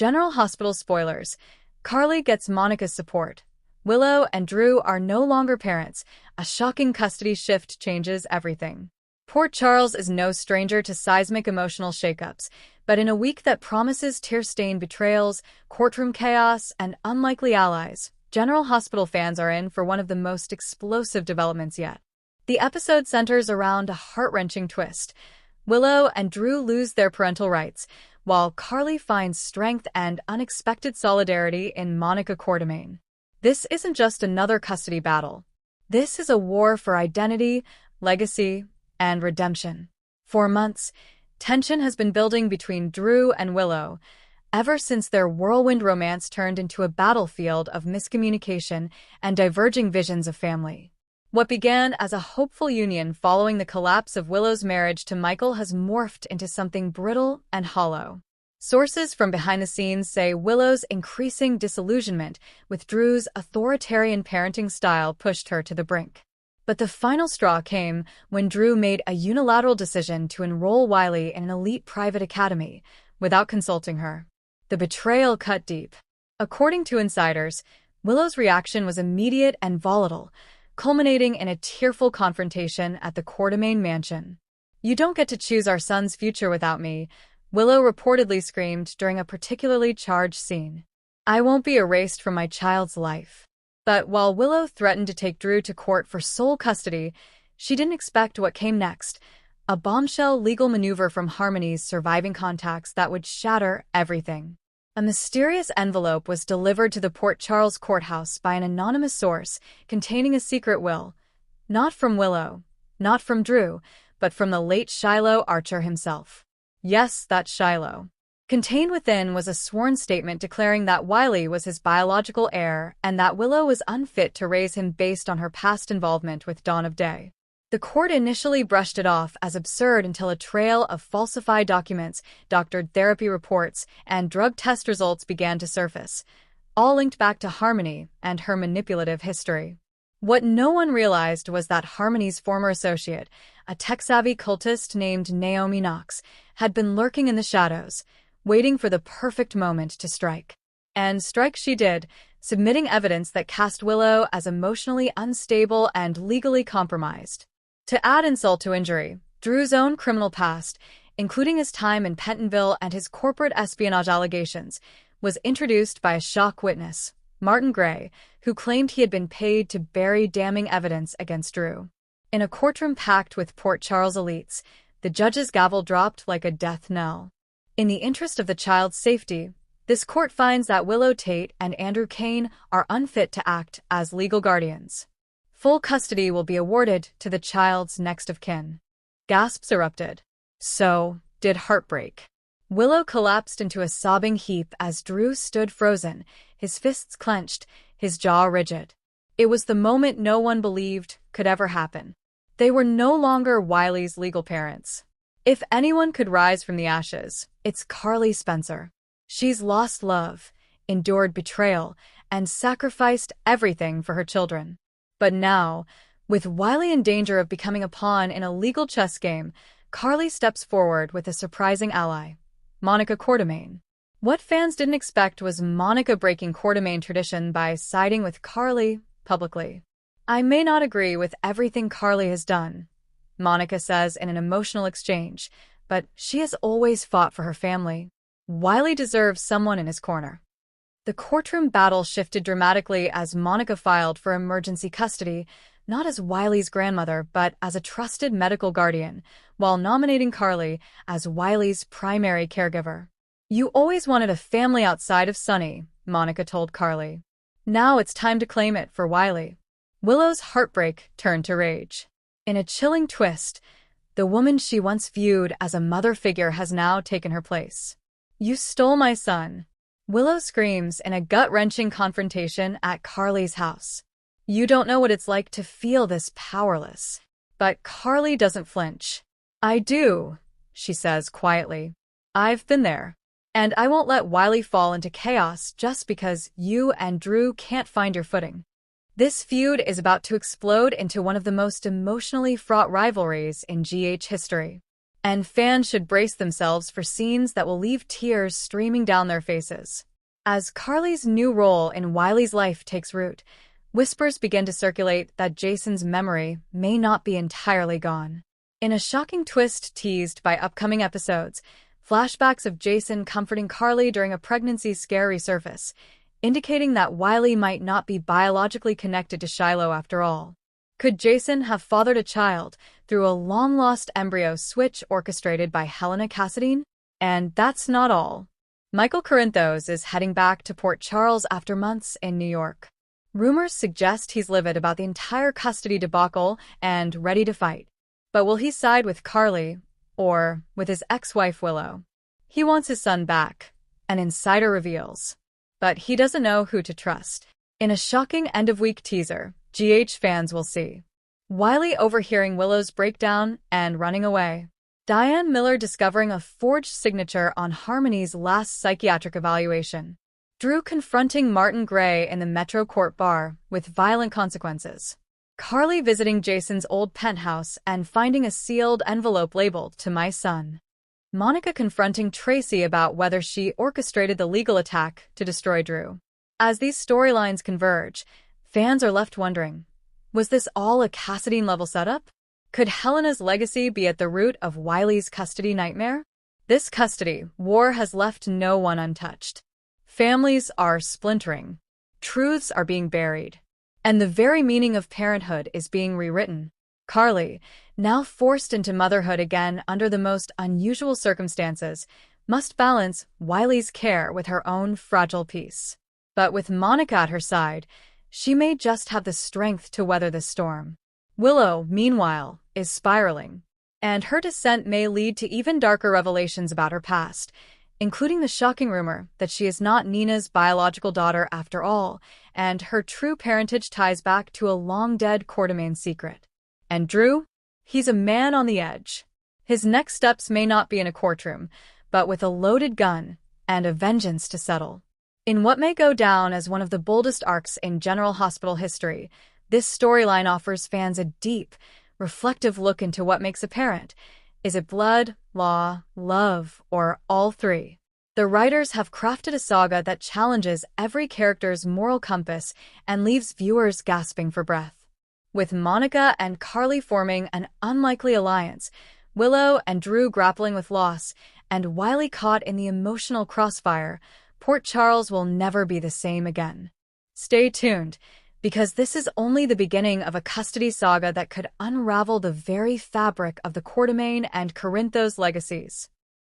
General Hospital spoilers. Carly gets Monica's support. Willow and Drew are no longer parents. A shocking custody shift changes everything. Port Charles is no stranger to seismic emotional shakeups, but in a week that promises tear-stained betrayals, courtroom chaos, and unlikely allies, General Hospital fans are in for one of the most explosive developments yet. The episode centers around a heart-wrenching twist. Willow and Drew lose their parental rights, while Carly finds strength and unexpected solidarity in Monica Quartermaine. This isn't just another custody battle. This is a war for identity, legacy, and redemption. For months, tension has been building between Drew and Willow, ever since their whirlwind romance turned into a battlefield of miscommunication and diverging visions of family. What began as a hopeful union following the collapse of Willow's marriage to Michael has morphed into something brittle and hollow. Sources from behind the scenes say Willow's increasing disillusionment with Drew's authoritarian parenting style pushed her to the brink. But the final straw came when Drew made a unilateral decision to enroll Wiley in an elite private academy without consulting her. The betrayal cut deep. According to insiders, Willow's reaction was immediate and volatile, culminating in a tearful confrontation at the Quartermaine mansion. "You don't get to choose our son's future without me," Willow reportedly screamed during a particularly charged scene. "I won't be erased from my child's life." But while Willow threatened to take Drew to court for sole custody, she didn't expect what came next, a bombshell legal maneuver from Harmony's surviving contacts that would shatter everything. A mysterious envelope was delivered to the Port Charles courthouse by an anonymous source containing a secret will. Not from Willow, not from Drew, but from the late Shiloh Archer himself. Yes, that Shiloh. Contained within was a sworn statement declaring that Wiley was his biological heir and that Willow was unfit to raise him based on her past involvement with Dawn of Day. The court initially brushed it off as absurd until a trail of falsified documents, doctored therapy reports, and drug test results began to surface, all linked back to Harmony and her manipulative history. What no one realized was that Harmony's former associate, a tech-savvy cultist named Naomi Knox, had been lurking in the shadows, waiting for the perfect moment to strike. And strike she did, submitting evidence that cast Willow as emotionally unstable and legally compromised. To add insult to injury, Drew's own criminal past, including his time in Pentonville and his corporate espionage allegations, was introduced by a shock witness, Martin Gray, who claimed he had been paid to bury damning evidence against Drew. In a courtroom packed with Port Charles elites, the judge's gavel dropped like a death knell. In the interest of the child's safety, this court finds that Willow Tate and Andrew Kane are unfit to act as legal guardians. Full custody will be awarded to the child's next of kin. Gasps erupted. So did heartbreak. Willow collapsed into a sobbing heap as Drew stood frozen, his fists clenched, his jaw rigid. It was the moment no one believed could ever happen. They were no longer Wiley's legal parents. If anyone could rise from the ashes, it's Carly Spencer. She's lost love, endured betrayal, and sacrificed everything for her children. But now, with Wiley in danger of becoming a pawn in a legal chess game, Carly steps forward with a surprising ally, Monica Quartermaine. What fans didn't expect was Monica breaking Quartermaine tradition by siding with Carly publicly. "I may not agree with everything Carly has done," Monica says in an emotional exchange, "but she has always fought for her family. Wiley deserves someone in his corner." The courtroom battle shifted dramatically as Monica filed for emergency custody, not as Wiley's grandmother, but as a trusted medical guardian, while nominating Carly as Wiley's primary caregiver. "You always wanted a family outside of Sonny," Monica told Carly. "Now it's time to claim it for Wiley." Willow's heartbreak turned to rage. In a chilling twist, the woman she once viewed as a mother figure has now taken her place. "You stole my son," Willow screams in a gut-wrenching confrontation at Carly's house. "You don't know what it's like to feel this powerless." But Carly doesn't flinch. "I do," she says quietly. "I've been there. And I won't let Wiley fall into chaos just because you and Drew can't find your footing." This feud is about to explode into one of the most emotionally fraught rivalries in GH history. and fans should brace themselves for scenes that will leave tears streaming down their faces. As Carly's new role in Wiley's life takes root, whispers begin to circulate that Jason's memory may not be entirely gone. In a shocking twist teased by upcoming episodes, flashbacks of Jason comforting Carly during a pregnancy scare resurface, indicating that Wiley might not be biologically connected to Shiloh after all. Could Jason have fathered a child through a long-lost embryo switch orchestrated by Helena Cassadine? And that's not all. Michael Corinthos is heading back to Port Charles after months in New York. Rumors suggest he's livid about the entire custody debacle and ready to fight. But will he side with Carly or with his ex-wife Willow? He wants his son back, an insider reveals. But he doesn't know who to trust. In a shocking end-of-week teaser, GH fans will see Wiley overhearing Willow's breakdown and running away. Diane Miller discovering a forged signature on Harmony's last psychiatric evaluation. Drew confronting Martin Gray in the Metro Court bar with violent consequences. Carly visiting Jason's old penthouse and finding a sealed envelope labeled "To My Son." Monica confronting Tracy about whether she orchestrated the legal attack to destroy Drew. As these storylines converge, fans are left wondering, was this all a Cassadine-level setup? Could Helena's legacy be at the root of Wiley's custody nightmare? This custody war has left no one untouched. Families are splintering, truths are being buried, and the very meaning of parenthood is being rewritten. Carly, now forced into motherhood again under the most unusual circumstances, must balance Wiley's care with her own fragile peace. But with Monica at her side, she may just have the strength to weather the storm. Willow, meanwhile, is spiraling, and her descent may lead to even darker revelations about her past, including the shocking rumor that she is not Nina's biological daughter after all, and her true parentage ties back to a long-dead Quartermain secret. And Drew? He's a man on the edge. His next steps may not be in a courtroom, but with a loaded gun and a vengeance to settle. In what may go down as one of the boldest arcs in General Hospital history, this storyline offers fans a deep, reflective look into what makes a parent. Is it blood, law, love, or all three? The writers have crafted a saga that challenges every character's moral compass and leaves viewers gasping for breath. With Monica and Carly forming an unlikely alliance, Willow and Drew grappling with loss, and Wiley caught in the emotional crossfire, Port Charles will never be the same again. Stay tuned, because this is only the beginning of a custody saga that could unravel the very fabric of the Quartermain and Corinthos legacies.